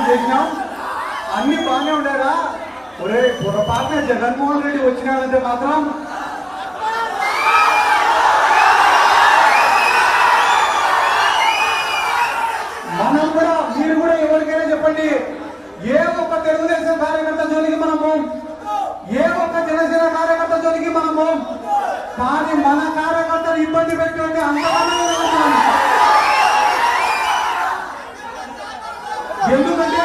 చేసినాం, అన్ని బాగానే ఉండేదా? ఒరే పొరపాటున జగన్మోహన్ రెడ్డి వచ్చినాడంటే మాత్రం మనం కూడా, మీరు కూడా ఎవరికైనా చెప్పండి, ఏ ఒక్క తెలుగుదేశం కార్యకర్త జోలికి మనము, ఏ ఒక్క జనసేన కార్యకర్త జోలికి మనము, కానీ మన కార్యకర్తలు ఇబ్బంది పెట్టండి అంతమంది. ఎందుకంటే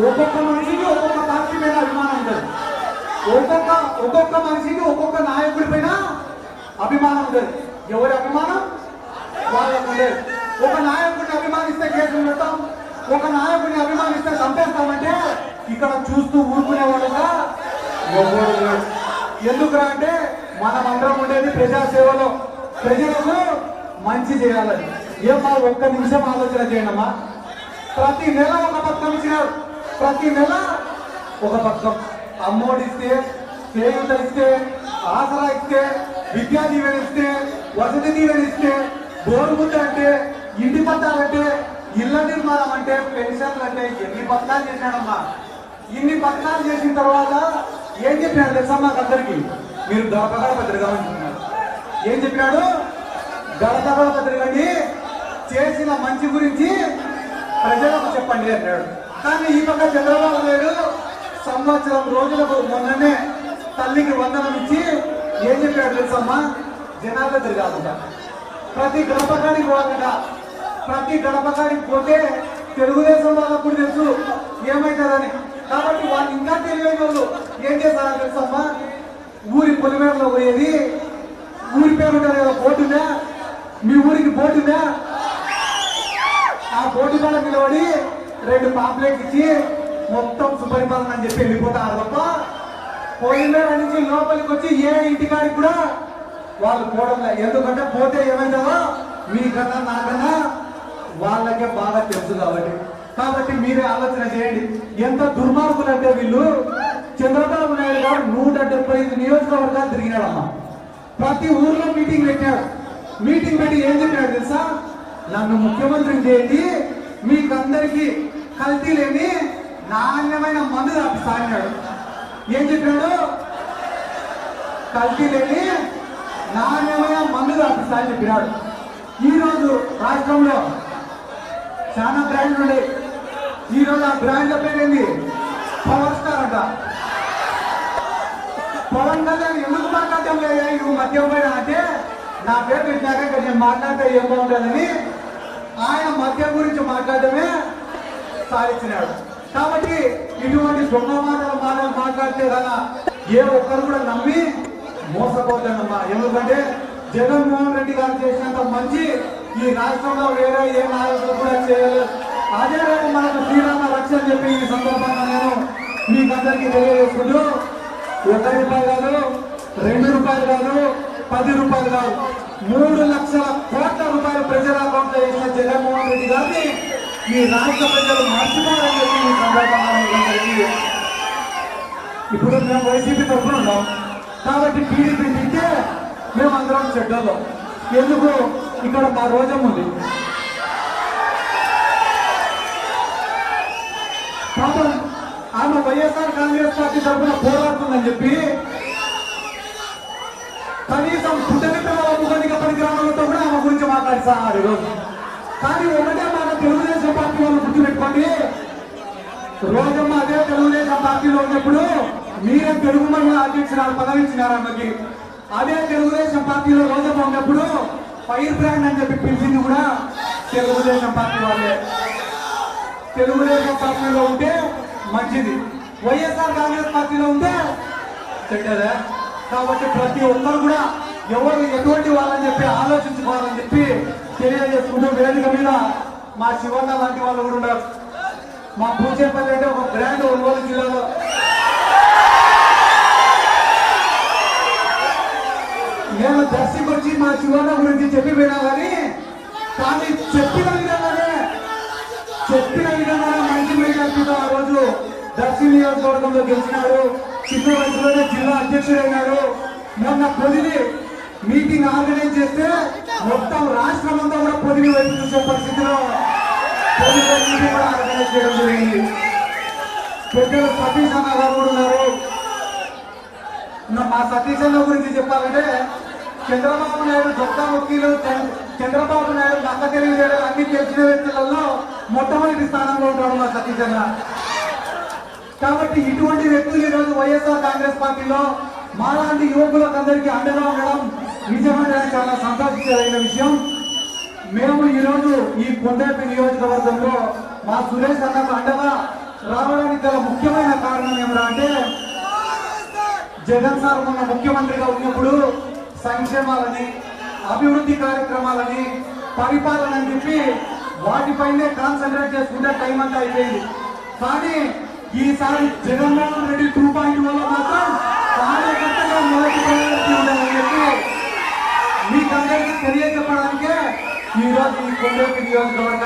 ఒక్కొక్క మనిషికి ఒక్కొక్క పార్టీ మీద అభిమానం ఉంటుంది, ఒక్కొక్క మనిషికి ఒక్కొక్క నాయకుడి పైన అభిమానం ఉంటుంది. ఎవరి అభిమానం వాళ్ళకు ఉండేది. ఒక నాయకుడిని అభిమానిస్తే కేసులు పెడతాం, ఒక నాయకుడిని అభిమానిస్తే చంపేస్తామంటే ఇక్కడ చూస్తూ ఊరుకునేవాళ్ళుగా ఎవరు లేరు. ఎందుకురా అంటే మనమందరం ఉండేది ప్రజాసేవలో, ప్రజలకు మంచి చేయాలని. ఏమా ఒక్క నిమిషం ఆలోచన చేయడమా? ప్రతి నెల ఒక పథకం ఇచ్చినారు, ప్రతి నెల ఒక పథకం. అమ్మోడి ఇస్తే, చేయూత ఇస్తే, ఆసరా ఇస్తే, విద్యా దీవెన ఇస్తే, వసతి దీవెన ఇస్తే, బోరుముద్ద అంటే, ఇంటి పట్టాలంటే, ఇళ్ల నిర్మాణం అంటే, పెన్షన్లు అంటే ఎన్ని పథకాలు చేశాడమ్మా. ఇన్ని పథకాలు చేసిన తర్వాత ఏం చెప్పినాడు తెలుసా మాకు అందరికి? మీరు గడపగడ తిరగమంటున్నారు. ఏం చెప్పినాడు? గడపగడ తిరగండి, చేసిన మంచి గురించి ప్రజలకు చెప్పండి అన్నాడు. కానీ ఈ పక్క చంద్రబాబు నాయుడు సంవత్సరం రోజులకు మొన్ననే తల్లికి వందనం ఇచ్చి ఏం చెప్పాడు తెలుసమ్మా? జనాల్లో తిరగాలంట, ప్రతి గడపకాడికి పోవాలంట. ప్రతి గడపకాడికి పోతే తెలుగుదేశం వాళ్ళకు కూడా తెలుసు ఏమవుతుందని. కాబట్టి వాళ్ళు ఇంకా తెలియని వాళ్ళు ఏం చేస్తారో తెలుసమ్మా? ఊరి పొలిమేరలో పోయేది, ఊరి పేరు ఉంటుంది కదా, బోర్డుందా, మీ ఊరికి బోర్డుందా, ఆ బోర్డు కాడ నిలబడి 2 పాంప్లెట్ ఇచ్చి మొత్తం సుపరిపాలన అని చెప్పి వెళ్ళిపోతారు తప్ప పొలిమేర నుంచి లోపలికి వచ్చి ఏ ఇంటికాడికి కూడా వాళ్ళు పోవడం లేదు. ఎందుకంటే పోతే ఏమైందో మీకన్నా నాకన్నా వాళ్ళకే బాగా తెలుసు కాబట్టి మీరే ఆలోచన చేయండి. ఎంత దుర్మార్గులు అంటే వీళ్ళు. చంద్రబాబు నాయుడు గారు 175 నియోజకవర్గాలు తిరిగినాడమ్మా. ప్రతి ఊర్లో మీటింగ్ పెట్టాడు. మీటింగ్ పెట్టి ఏం చెప్పాడు తెలుసా? నన్ను ముఖ్యమంత్రిని చేయండి, మీకందరికీ కల్తీ లేని నాణ్యమైన మందు రాపిస్తా అన్నాడు. ఏం చెప్పాడు? కల్తీ లేని నాణ్యమైన మందు రాపిస్తా అని చెప్పినాడు. ఈరోజు రాష్ట్రంలో చాలా బ్రాండ్లు ఉన్నాయి. ఈరోజు ఆ బ్రాండ్ల పేరేంది? పవర్ స్టార్ అంట. పవన్ కళ్యాణ్ ఎందుకు మాట్లాడటం లేదా నువ్వు మద్యం పైన అంటే, నా పేరు పెట్టినాక ఇక్కడ నేను మాట్లాడితే ఏం బాగుంటుందని ఆయన మద్యం గురించి మాట్లాడటమే సాధించినాడు. కాబట్టి ఇటువంటి దొంగ మాటలు మాట్లాడితే కదా ఏ ఒక్కరు కూడా నమ్మి మోసపోతానమ్మా. ఎందుకంటే జగన్మోహన్ రెడ్డి గారు చేసినంత మంచి ఈ రాష్ట్రంలో వేరే ఏ నాయకులు కూడా చేయలేదు. అదే రేపు మనకు శ్రీరామ రక్షణ చెప్పి ఈ సందర్భంగా నేను మీకు అందరికీ తెలియజేసుకుంటూ, 1 రూపాయి కాదు, 2 రూపాయలు కాదు, 10 రూపాయలు కాదు, 3 లక్షల కోట్ల రూపాయలు ప్రజల అకౌంట్ లో వేసిన జగన్మోహన్ రెడ్డి గారిని ఈ రాష్ట్ర ప్రజలు మర్చిపోవాలని చెప్పి ఈ సందర్భంగా ఇప్పుడు మేము వైసీపీ తరఫున ఉన్నాం కాబట్టి టీడీపీ తింటే మేమందరం చెడ్డలో. ఎందుకు? ఇక్కడ మా రోజం ఉంది. పాపం ఆమె వైఎస్ఆర్ కాంగ్రెస్ పార్టీ తరఫున పోరాడుతుందని చెప్పి కనీసం పుట్టనిపిల్ల ముఖానికి పనికిరావడంతో కూడా ఆమె గురించి మాట్లాడుతున్నారు ఈరోజు. కానీ ఒకటే మాట తెలుగుదేశం పార్టీ వాళ్ళు గుర్తుపెట్టుకోండి, రోజమ్మ అదే తెలుగుదేశం పార్టీలో ఉన్నప్పుడు మీరే తెలుగు మహిళా అధ్యక్షురాలు పదవి ఇచ్చినారు ఆమెకి. అదే తెలుగుదేశం పార్టీలో రోజమ్మ ఉన్నప్పుడు ఫైర్ బ్రాండ్ అని చెప్పి పిలిచింది కూడా తెలుగుదేశం పార్టీ వాళ్ళే. తెలుగుదేశం పార్టీలో ఉంటే మంచిది, వైఎస్ఆర్ కాంగ్రెస్ పార్టీలో ఉంటే చెడ్డదే. కాబట్టి ప్రతి ఒక్కరు కూడా ఎవరు ఎటువంటి వాళ్ళని చెప్పి ఆలోచించుకోవాలని చెప్పి తెలియజేసుకుంటూ, వేదిక మీద మా శివన్న లాంటి వాళ్ళు కూడా ఉన్నారు. మా పూచేపల్లి అంటే ఒక బ్రాండ్ ఒంగోలు జిల్లాలో. నేను దర్శికి వచ్చి మా శివన్న గురించి చెప్పిపోయినా కానీ చెప్పిన విధంగానే మంచి మెజార్టీతో ఆ రోజు దర్శి నియోజకవర్గంలో గెలిచినాడు. చిన్న వయసులోనే జిల్లా అధ్యక్షుడైనాడు. మొన్న పొదిలి మీటింగ్ ఆర్గనైజ్ చేస్తే మొత్తం రాష్ట్రం అంతా కూడా పొదిలి వైపు చూసే పరిస్థితిలో పొదిలి మీటింగ్ కూడా ఆర్గనైజ్ చేయడం జరిగింది. పెద్దలు సతీష్ అన్న గారు కూడా ఉన్నారు. మా సతీష్ అన్న గురించి చెప్పాలంటే చంద్రబాబు నాయుడు దొక్క వకీలు, చంద్రబాబు నాయుడు అక్క తెలియజేయడం అన్ని తెలిసిన వ్యక్తులలో మొట్టమొదటి స్థానంలో ఉంటాడు మా సతీష్ అన్న. కాబట్టి ఇటువంటి వ్యక్తులు ఈరోజు వైఎస్ఆర్ కాంగ్రెస్ పార్టీలో మాలాంటి యువకులకు అందరికీ అండగా ఉండడం నిజంగా చాలా సంతోషించదగిన విషయం. మేము ఈరోజు ఈ కొండపి నియోజకవర్గంలో మా సురేష్ అన్నకు అండగా రావడానికి గల ముఖ్యమైన కారణం ఏమిటంటే జగన్ సార్ మొన్న ముఖ్యమంత్రిగా ఉన్నప్పుడు సంక్షేమాలని, అభివృద్ధి కార్యక్రమాలని, పరిపాలన అని చెప్పి వాటిపైనే కాన్సన్ట్రేట్ చేసుకుంటే టైం అంతా అయిపోయింది. కానీ ఈసారి జగన్మోహన్ రెడ్డి 2.0 మాత్రం కార్యకర్తగా మొదటి ప్రయారిటీ ఉండాలని చెప్పి మీకందరికీ తెలియజెప్పడానికే ఈరోజు ఈ కొండపి నియోజకవర్గం